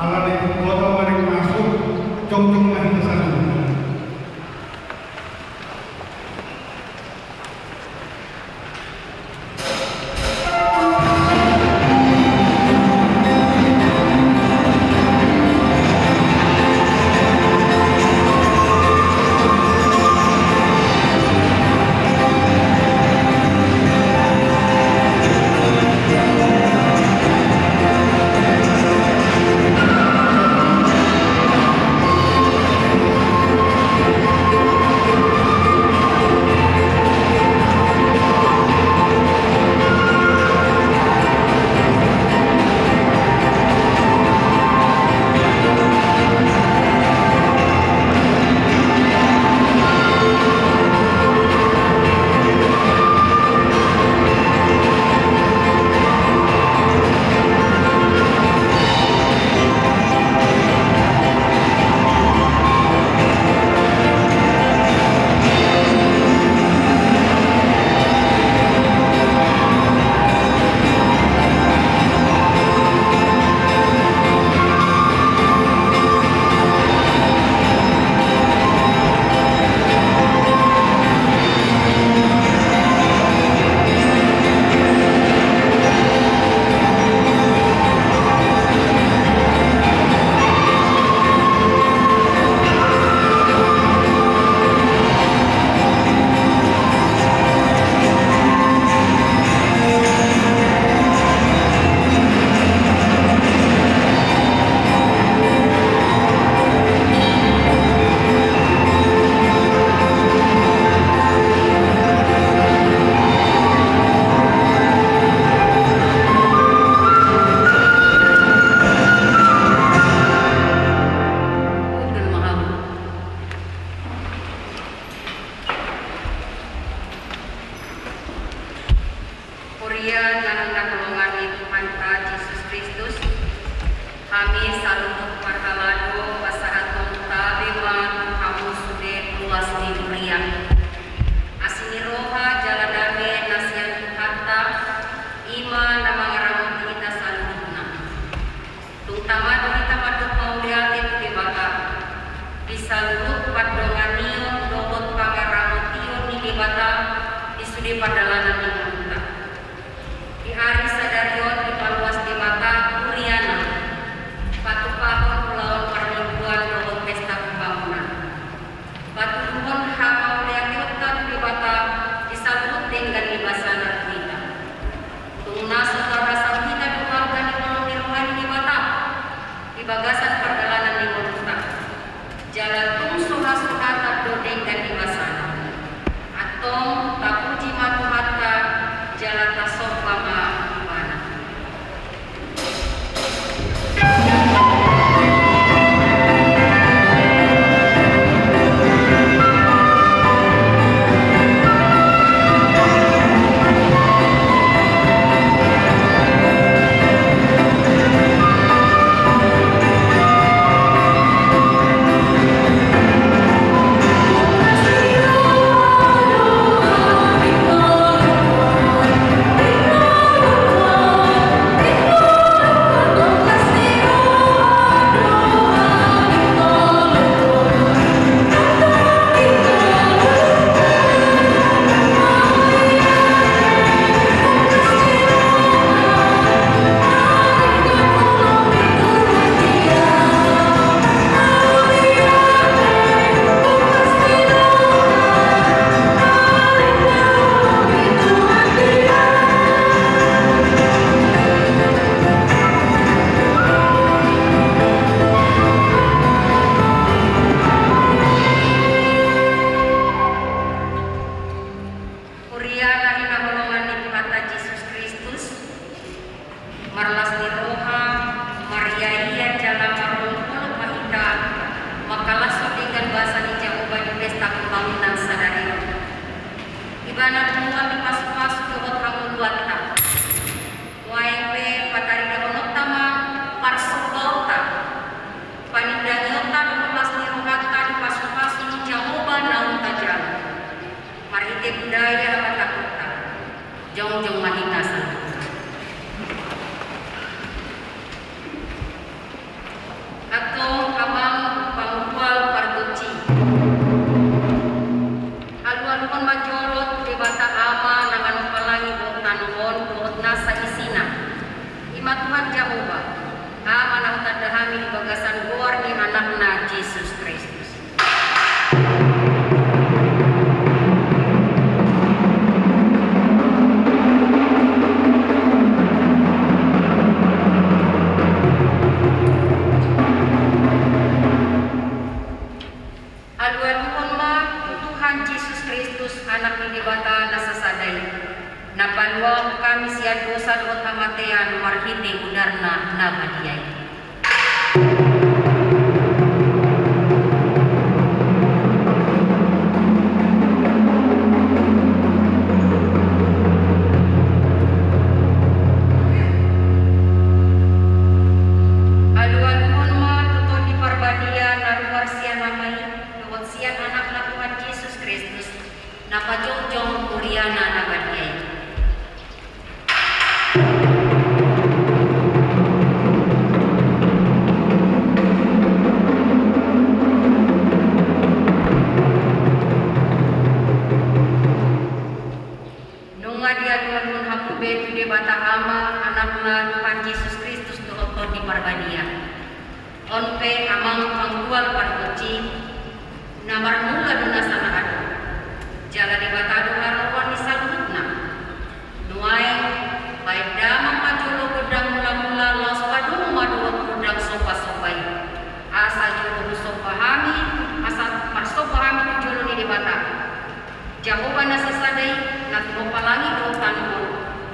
ala di kota mereka masuk jong-jong lagi ke sana. pajong-jong Kuriana Nagadiay. Nunga dia Tuhan hamu betu de bata ama anakna Tuhan Yesus Kristus dohoton di Parbadia. Onpe amang pangkual pargoci namar mula duna sana adu. Jala di bata adu haruan di salutna. Nuai baik damang majolo gedang mula-mula los padung madu gedang sopa-sopai. Asa jolo sopahami, asa parsopahami jolo ni di bata. Jawaban sesadai nak mempalangi dotan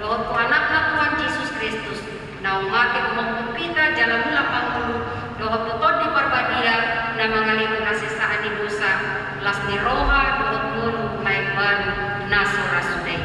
dohot ku anak Tuhan Yesus Kristus. Na umate kumangkupita jalan mula pangulu dohot tutod di Parbadia na mangalimut asisaan di dosa las ni roha dohot mulu naik baru nasura sudai.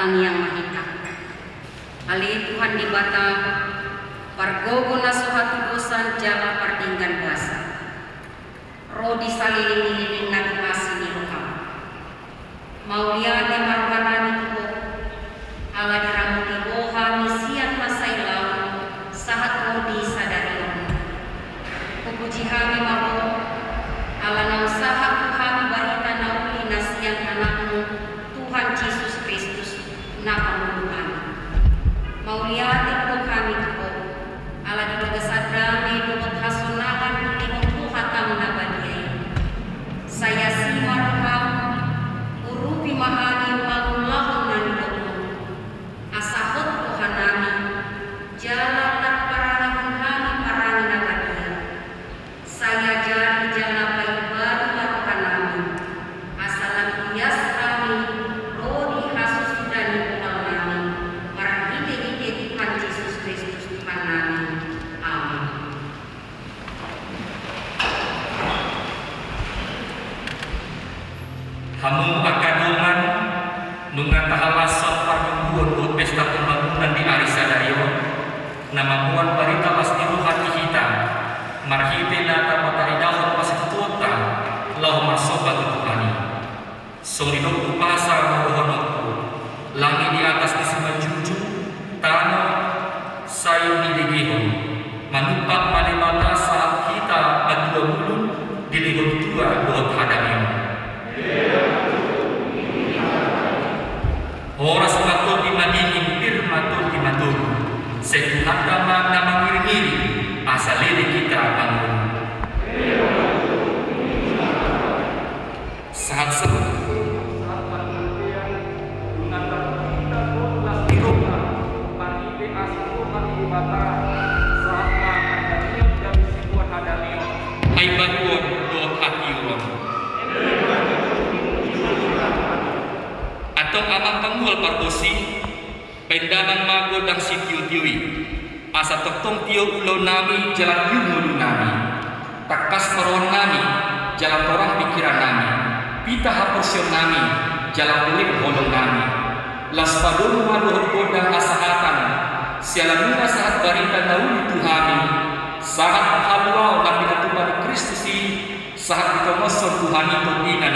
Ang Yang Mahita. Ali Tuhan di bata pargogo na suhatu dosan jala partinggan kuasa. Rodi saliling-liling na kumasi ni Roham. Mauliane marwanani ko ala diramuti boha misian masailaw sahat rodi sadarion. Pupuji kami mako ala nang sahat Tuhan barita na uli na siyang anakmu Tuhan Yesus Kristus na pamuluhan. Mauliane ko kami ko ala di pagasadrami bukod hasunakan ni Tuhan na badiyay. Saya si Roham urupi mahani pangulahon na niloko. Asahot Tuhan namin jala tak parangin kami parangin na badiyay. Saya jari jala paibaru marukan namin. Asalang bias kami rodi hasus dan nilokal namin. Marang hide-hide Tuhan Yesus Kristus Tuhan namin. Amin. Hamu akadungan nungan tahalasot pagumbuan buat pesta pembangunan di Arisa Dayo nama buan barita pas diruhati hitam marhite nata matari dahon pas tuota lau masobat Tuhani songidok upasa mohonokku langi di atas di semenjuju tanah sayu di degihon manupak malimata saat kita adua bulu di lihut tua buat hadamion. Oras matul di madingin pir matul di matul setuhan dama nama ngiri-ngiri asal ini kita bangun saat seru saat penantian mengantar kita belas di rumah panite asal mati bata saat hadamion dan situan hadamion hai bangun doa hati uang atau amang panggul parbosi pendangan mago dan sitiu tiwi asa totong tio ulo nami jalan yumulu nami takas meron nami jalan orang pikiran nami pita haporsion nami jalan pelik hodong nami las padung maluhut godang asahatan sialamuna saat barita nauli tuhami saat halwa dan binatuman Kristusi saat ditomoson Tuhani todina